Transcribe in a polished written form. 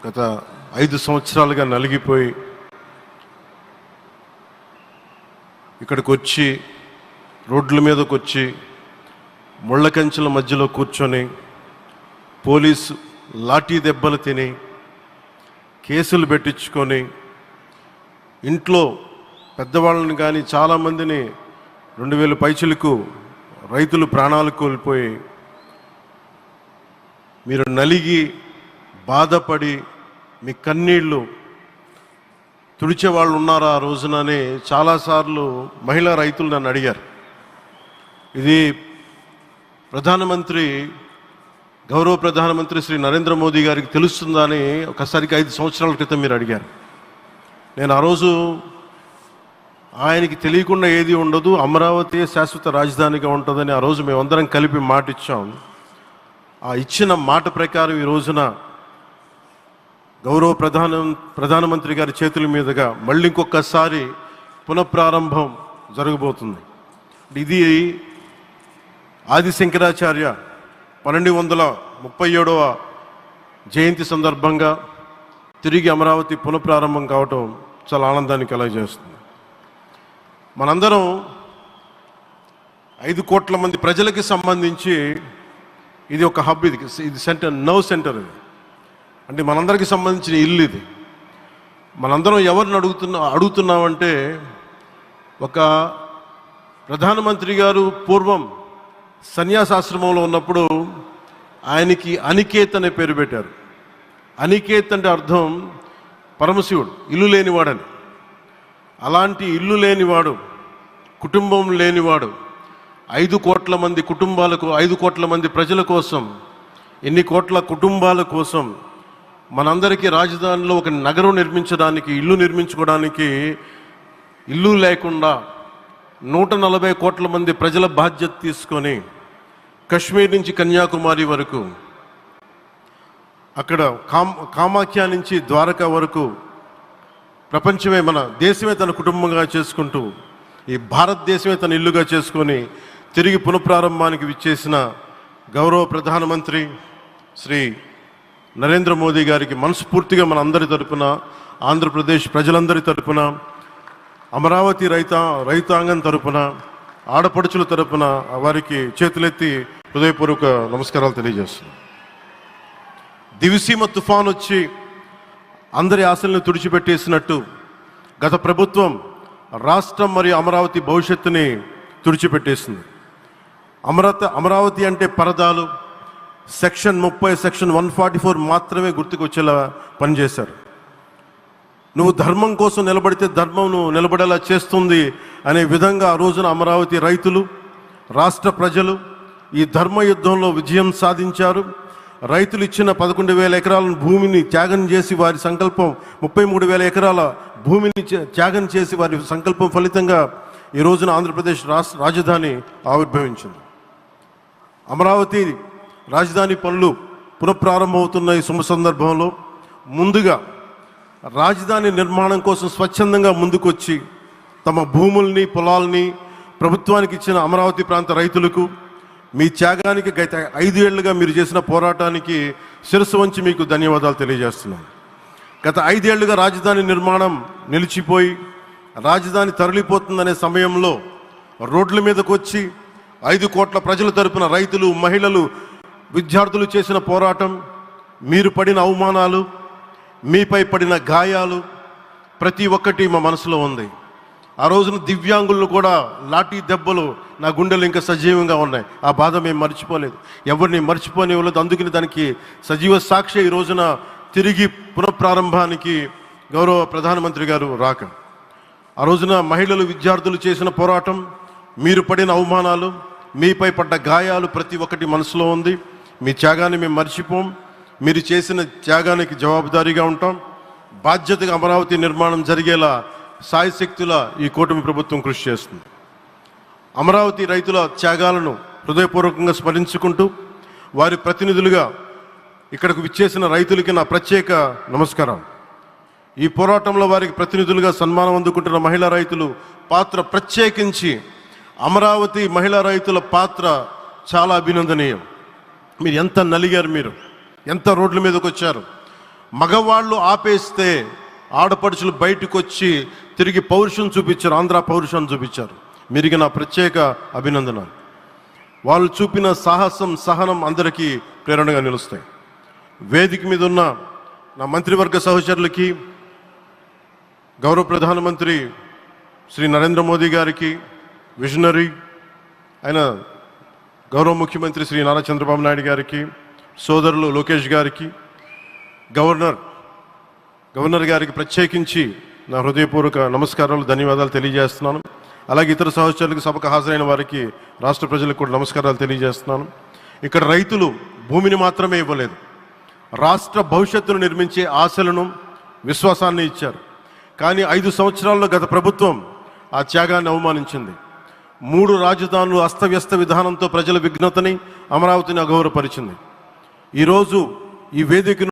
గత 5 సంవత్సరాలుగా నలిగిపోయి ఇక్కడికి వచ్చి రోడ్ల మీదకి వచ్చి ముళ్ళ కంచెల మధ్యలో కూర్చొని పోలీసు లాఠీ దెబ్బలు తిని కేసులు పెట్టించుకొని ఇంట్లో పెద్దవాళ్ళని కానీ చాలామందిని 2000 పైచులకు రైతులు ప్రాణాలు కోల్పోయి మీరు నలిగి బాధపడి మీ కన్నీళ్ళు తుడిచే వాళ్ళు ఉన్నారా ఆ రోజునని చాలాసార్లు మహిళా రైతులు నన్ను అడిగారు. ఇది గౌరవ ప్రధానమంత్రి శ్రీ నరేంద్ర మోదీ గారికి తెలుస్తుందా అని ఒకసారికి 5 సంవత్సరాల క్రితం మీరు అడిగారు. నేను ఆ రోజు ఆయనకి తెలియకుండా ఏది ఉండదు, అమరావతి శాశ్వత రాజధానిగా ఉంటుందని ఆ రోజు మేమందరం కలిపి మాట ఇచ్చాం. ఆ ఇచ్చిన మాట ప్రకారం ఈ రోజున గౌరవ ప్రధానమంత్రి గారి చేతుల మీదుగా మళ్ళీ ఇంకొకసారి పునఃప్రారంభం జరగబోతుంది. ఇది ఆది శంకరాచార్య 1237వ జయంతి సందర్భంగా తిరిగి అమరావతి పునఃప్రారంభం కావటం చాలా ఆనందాన్ని కలగజేస్తుంది. మనందరం 5 కోట్ల మంది ప్రజలకి సంబంధించి ఇది ఒక హబ్, ఇది సెంటర్, సెంటర్ ఇది. అంటే మనందరికీ సంబంధించిన ఇల్లు ఇది. మనందరం ఎవరిని అడుగుతున్నామంటే, ఒక ప్రధానమంత్రి గారు పూర్వం సన్యాసాశ్రమంలో ఉన్నప్పుడు ఆయనకి అనికేత్ అనే పేరు పెట్టారు. అనికేత్ అంటే అర్థం పరమశివుడు, ఇల్లు లేనివాడని. అలాంటి ఇల్లు లేనివాడు, కుటుంబం లేనివాడు 5 కోట్ల మంది కుటుంబాలకు, 5 కోట్ల మంది ప్రజల కోసం, ఎన్ని కోట్ల కుటుంబాల కోసం మనందరికీ రాజధానిలో ఒక నగరం నిర్మించడానికి, ఇల్లు నిర్మించుకోవడానికి ఇల్లు లేకుండా 140 కోట్ల మంది ప్రజల బాధ్యత తీసుకొని కశ్మీర్ నుంచి కన్యాకుమారి వరకు, అక్కడ కామాఖ్య నుంచి ద్వారకా వరకు ప్రపంచమే, మన దేశమే తన కుటుంబంగా చేసుకుంటూ ఈ భారతదేశమే తన ఇల్లుగా చేసుకొని తిరిగి పునఃప్రారంభానికి విచ్చేసిన గౌరవ ప్రధానమంత్రి శ్రీ నరేంద్ర మోదీ గారికి మనస్ఫూర్తిగా మన అందరి తరపున, ఆంధ్రప్రదేశ్ ప్రజలందరి తరపున, అమరావతి రైతాంగం తరపున, ఆడపడుచుల తరపున వారికి చేతులెత్తి హృదయపూర్వక నమస్కారాలు తెలియజేస్తున్నాం. దివిసీమ తుఫాన్ వచ్చి అందరి ఆశలను తుడిచిపెట్టేసినట్టు గత ప్రభుత్వం రాష్ట్రం మరియు అమరావతి భవిష్యత్తుని తుడిచిపెట్టేసింది. అమరావతి అంటే పరదాలు, సెక్షన్ 30, సెక్షన్ 144 మాత్రమే గుర్తుకొచ్చేలా పనిచేశారు. నువ్వు ధర్మం కోసం నిలబడితే ధర్మం నువ్వు నిలబడేలా చేస్తుంది అనే విధంగా ఆ రోజున అమరావతి రైతులు, రాష్ట్ర ప్రజలు ఈ ధర్మ యుద్ధంలో విజయం సాధించారు. రైతులు ఇచ్చిన 11,000 ఎకరాల భూమిని త్యాగం చేసి, వారి సంకల్పం 33,000 ఎకరాల భూమిని త్యాగం చేసి వారి సంకల్పం ఫలితంగా ఈ రోజున ఆంధ్రప్రదేశ్ రాజధాని ఆవిర్భవించింది. అమరావతి రాజధాని పనులు పునఃప్రారంభమవుతున్న ఈ శుభ సందర్భంలో ముందుగా రాజధాని నిర్మాణం కోసం స్వచ్ఛందంగా ముందుకొచ్చి తమ భూముల్ని, పొలాల్ని ప్రభుత్వానికి ఇచ్చిన అమరావతి ప్రాంత రైతులకు, మీ త్యాగానికి గత 5 ఏళ్లుగా మీరు చేసిన పోరాటానికి శిరస్సు వంచి మీకు ధన్యవాదాలు తెలియజేస్తున్నాను. గత 5 ఏళ్లుగా రాజధాని నిర్మాణం నిలిచిపోయి రాజధాని తరలిపోతుందనే సమయంలో రోడ్ల మీదకు వచ్చి 5 కోట్ల ప్రజల తరపున రైతులు, మహిళలు, విద్యార్థులు చేసిన పోరాటం, మీరు పడిన అవమానాలు, మీపై పడిన గాయాలు ప్రతి ఒక్కటి మా మనసులో ఉంది. ఆ రోజున దివ్యాంగులను కూడా లాఠీ దెబ్బలు నా గుండెలు ఇంకా సజీవంగా ఉన్నాయి. ఆ బాధ మేము మర్చిపోలేదు, ఎవరిని మర్చిపోనివ్వలేదు. అందుకని దానికి సజీవ సాక్షి ఈ రోజున తిరిగి పునఃప్రారంభానికి గౌరవ ప్రధానమంత్రి గారు రాక, ఆ రోజున మహిళలు, విద్యార్థులు చేసిన పోరాటం, మీరు పడిన అవమానాలు, మీపై పడ్డ గాయాలు ప్రతి ఒక్కటి మనసులో ఉంది. మీ త్యాగాన్ని మేము మర్చిపోం. మీరు చేసిన త్యాగానికి జవాబుదారీగా ఉంటాం. బాధ్యతగా అమరావతి నిర్మాణం జరిగేలా సాయశక్తుల ఈ కూటమి ప్రభుత్వం కృషి చేస్తుంది. అమరావతి రైతుల త్యాగాలను హృదయపూర్వకంగా స్మరించుకుంటూ వారి ప్రతినిధులుగా ఇక్కడకు విచ్చేసిన రైతులకి నా ప్రత్యేక నమస్కారం. ఈ పోరాటంలో వారికి ప్రతినిధులుగా సన్మానం అందుకుంటున్న మహిళా రైతులు పాత్ర, ప్రత్యేకించి అమరావతి మహిళా రైతుల పాత్ర చాలా అభినందనీయం. మీరు ఎంత నలిగారు, మీరు ఎంత రోడ్ల మీదకి వచ్చారు. మగవాళ్ళు ఆపేస్తే ఆడపడుచులు బయటకు వచ్చి తిరిగి పౌరుషం చూపించారు, ఆంధ్ర పౌరుషాన్ని చూపించారు. మీరికి నా ప్రత్యేక అభినందన. వాళ్ళు చూపిన సాహసం, సహనం అందరికీ ప్రేరణగా నిలుస్తాయి. వేదిక మీద ఉన్న నా మంత్రివర్గ సహచరులకి, గౌరవ ప్రధానమంత్రి శ్రీ నరేంద్ర మోదీ గారికి, విజనరీ అయిన గౌరవ ముఖ్యమంత్రి శ్రీ నారా చంద్రబాబు నాయుడు గారికి, సోదరులు లోకేష్ గారికి, గవర్నర్ గారికి ప్రత్యేకించి నా హృదయపూర్వక నమస్కారాలు, ధన్యవాదాలు తెలియజేస్తున్నాను. అలాగే ఇతర సహచరులకు, సభకు హాజరైన వారికి, రాష్ట్ర ప్రజలకు కూడా నమస్కారాలు తెలియజేస్తున్నాను. ఇక్కడ రైతులు భూమిని మాత్రమే ఇవ్వలేదు, రాష్ట్ర భవిష్యత్తును నిర్మించే ఆశలను, విశ్వాసాన్ని ఇచ్చారు. కానీ 5 సంవత్సరాల్లో గత ప్రభుత్వం ఆ త్యాగాన్ని అవమానించింది. 3 రాజధానులు అస్తవ్యస్త విధానంతో ప్రజల విఘ్నతని, అమరావతిని అగౌరవపరిచింది. ఈరోజు ఈ వేదిక